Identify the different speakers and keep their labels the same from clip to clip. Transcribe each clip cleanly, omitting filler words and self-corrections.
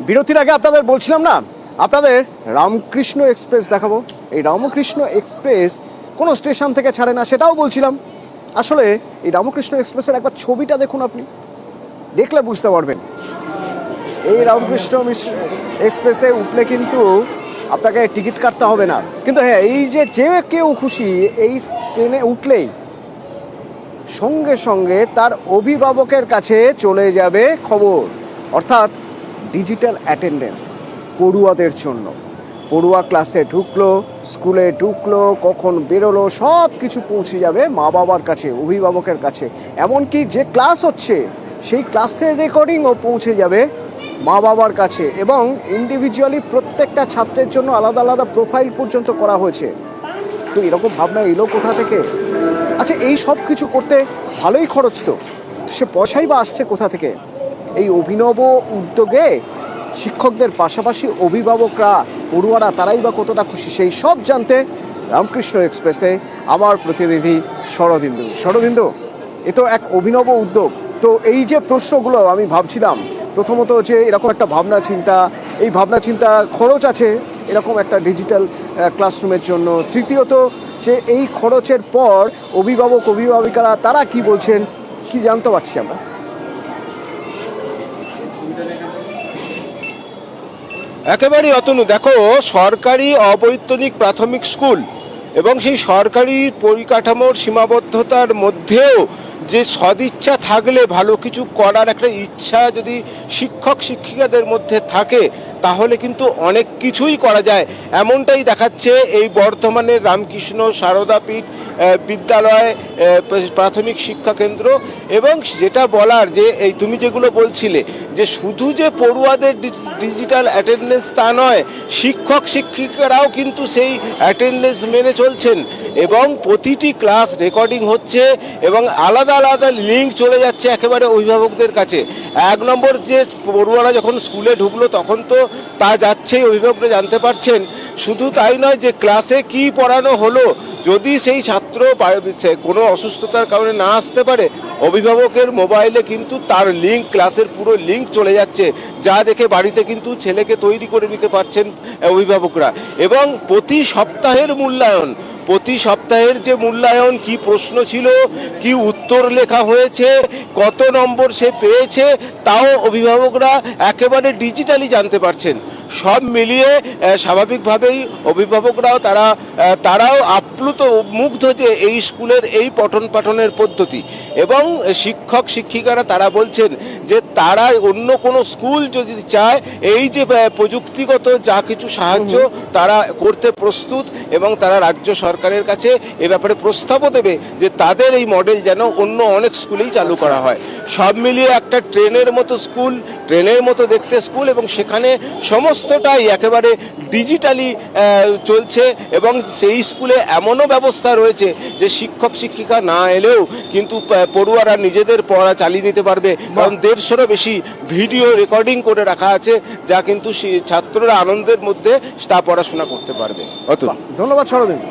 Speaker 1: বিরতির আগে আপনাদের বলছিলাম না, আপনাদের রামকৃষ্ণ এক্সপ্রেস দেখাবো। এই রামকৃষ্ণ এক্সপ্রেস কোনো স্টেশন থেকে ছাড়ে না, সেটাও বলছিলাম। আসলে এই রামকৃষ্ণ এক্সপ্রেসের একবার ছবিটা দেখুন, আপনি দেখলে বুঝতে পারবেন। এই রামকৃষ্ণ এক্সপ্রেসে উঠলে কিন্তু আপনাকে টিকিট কাটতে হবে না, কিন্তু হ্যাঁ, এই যে কেউ খুশি এই ট্রেনে উঠলেই সঙ্গে সঙ্গে তার অভিভাবকের কাছে চলে যাবে খবর, অর্থাৎ ডিজিটাল অ্যাটেন্ডেন্স পড়ুয়াদের জন্য। পড়ুয়া ক্লাসে ঢুকলো, স্কুলে ঢুকলো, কখন বেরোলো, সব কিছু পৌঁছে যাবে মা বাবার কাছে, অভিভাবকের কাছে। এমনকি যে ক্লাস হচ্ছে সেই ক্লাসের রেকর্ডিংও পৌঁছে যাবে মা বাবার কাছে, এবং ইন্ডিভিজুয়ালি প্রত্যেকটা ছাত্রের জন্য আলাদা আলাদা প্রোফাইল পর্যন্ত করা হয়েছে। তো এরকম ভাবনা এলো কোথা থেকে? আচ্ছা, এই সব কিছু করতে ভালোই খরচ, তো সে পয়সাই বা আসছে কোথা থেকে? এই অভিনব উদ্যোগে শিক্ষকদের পাশাপাশি অভিভাবকরা, পড়ুয়ারা, তারাই বা কতটা খুশি, সেই সব জানতে রামকৃষ্ণ এক্সপ্রেসে আমার প্রতিনিধি শরদিন্দু। এ তো এক অভিনব উদ্যোগ। তো এই যে প্রশ্নগুলো আমি ভাবছিলাম, প্রথমত যে এরকম একটা ভাবনা চিন্তা খরচ আছে এরকম একটা ডিজিটাল ক্লাসরুমের জন্য। তৃতীয়ত যে এই খরচের পর অভিভাবিকারা তারা কি বলছেন, কি জানতে পারছি আমরা।
Speaker 2: একেবারেই অতনু, দেখো, সরকারি অবৈতনিক প্রাথমিক স্কুল এবং সেই সরকারি পরিকাঠামোর সীমাবদ্ধতার মধ্যেও যে সদিচ্ছা থাকলে ভালো কিছু করার একটা ইচ্ছা যদি শিক্ষক শিক্ষিকাদের মধ্যে থাকে, তাহলে কিন্তু অনেক কিছুই করা যায়। এমনটাই দেখাচ্ছে এই বর্ধমানের রামকৃষ্ণ সারদাপীঠ বিদ্যালয় প্রাথমিক শিক্ষা কেন্দ্র। এবং যেটা বলার, যে এই তুমি যেগুলো বলছিলে, যে শুধু যে পড়ুয়াদের ডিজিটাল অ্যাটেন্ডেন্স তা নয়, শিক্ষক শিক্ষিকারাও কিন্তু সেই অ্যাটেন্ডেন্স মেনে চলছেন, এবং প্রতিটি ক্লাস রেকর্ডিং হচ্ছে এবং আলাদা আলাদা লিঙ্ক চলে যাচ্ছে একেবারে অভিভাবকদের কাছে। এক নম্বর, যে পড়ুয়ারা যখন স্কুলে ঢুকলো তখন তো তা যাচ্ছেই, অভিভাবকরা জানতে পারছেন। শুধু তাই নয়, যে ক্লাসে কি পড়ানো হলো, যদি সেই ছাত্র কোনো অসুস্থতার কারণে না আসতে পারে, অভিভাবকের মোবাইলে কিন্তু তার লিঙ্ক, ক্লাসের পুরো লিঙ্ক চলে যাচ্ছে, যা দেখে বাড়িতে কিন্তু ছেলেকে তৈরি করে নিতে পারছেন অভিভাবকরা। এবং প্রতি সপ্তাহের যে মূল্যায়ন, কি প্রশ্ন ছিল, কি উত্তর লেখা হয়েছে, কত নম্বর সে পেয়েছে, তাও অভিভাবকরা একেবারে ডিজিটালি জানতে পারছেন। সব মিলিয়ে স্বাভাবিকভাবেই অভিভাবকরাও তারাও আপ্লুত, মুগ্ধ যে এই স্কুলের এই পঠন পাঠনের পদ্ধতি। এবং শিক্ষক শিক্ষিকারা তারা বলছেন যে তারা অন্য কোনো স্কুল যদি চায়, এই যে প্রযুক্তিগত যা কিছু সাহায্য তারা করতে প্রস্তুত, এবং তারা রাজ্য সরকারের কাছে এ ব্যাপারে প্রস্তাবও দেবে যে তাদের এই মডেল যেন অন্য অনেক স্কুলেই চালু করা হয়। সব মিলিয়ে একটা ট্রেনের মতো দেখতে স্কুল, এবং সেখানে সমস্তটাই একেবারে ডিজিটালি চলছে। এবং সেই স্কুলে এমনও ব্যবস্থা রয়েছে যে শিক্ষক শিক্ষিকা না এলেও কিন্তু পড়ুয়ারা নিজেদের পড়া চালিয়ে নিতে পারবে, কারণ 150-রও বেশি ভিডিও রেকর্ডিং করে রাখা আছে, যা কিন্তু ছাত্ররা আনন্দের মধ্যে তা পড়াশোনা করতে পারবে।
Speaker 1: ধন্যবাদ শরদিন্দু।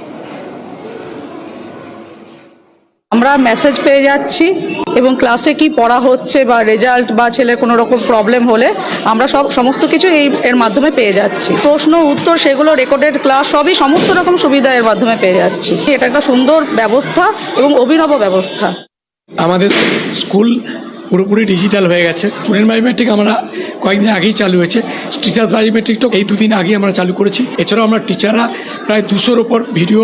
Speaker 3: আমরা মেসেজ পেয়ে যাচ্ছি, এবং ক্লাসে কি পড়া হচ্ছে বা রেজাল্ট বা ছেলের কোনো রকম প্রবলেম হলে আমরা সমস্ত কিছু এর মাধ্যমে পেয়ে যাচ্ছি। প্রশ্ন উত্তর সেগুলো রেকর্ডেড ক্লাস সবই সমস্ত রকম সুবিধা এর মাধ্যমে পেয়ে যাচ্ছি। এটা একটা সুন্দর ব্যবস্থা এবং অভিনব ব্যবস্থা।
Speaker 4: আমাদের স্কুল পুরোপুরি ডিজিটাল হয়ে গেছে। স্টুডেন্ট বায়োমেট্রিক আমরা কয়েকদিন আগেই চালু হয়েছে, টিচার বায়োমেট্রিক তো এই 2 দিন আগে আমরা চালু করেছি। এছাড়াও আমরা টিচাররা প্রায় 200-র ওপর ভিডিও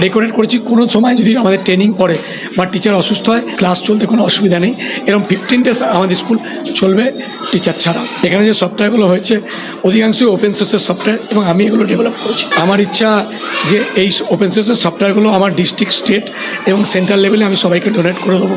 Speaker 4: রেকর্ডেড করেছি। কোনো সময় যদি আমাদের ট্রেনিং পড়ে বা টিচার অসুস্থ হয়, ক্লাস চলতে কোনো অসুবিধা নেই। এরকম 15 ডেজ আমাদের স্কুল চলবে টিচার ছাড়া। এখানে যে সফটওয়্যারগুলো হয়েছে অধিকাংশই ওপেন সোর্সের সফটওয়্যার, এবং আমি এগুলো ডেভেলপ করেছি। আমার ইচ্ছা যে এই ওপেন সোর্সের সফটওয়্যারগুলো আমার ডিস্ট্রিক্ট, স্টেট এবং সেন্ট্রাল লেভেলে আমি সবাইকে ডোনেট করে দেবো।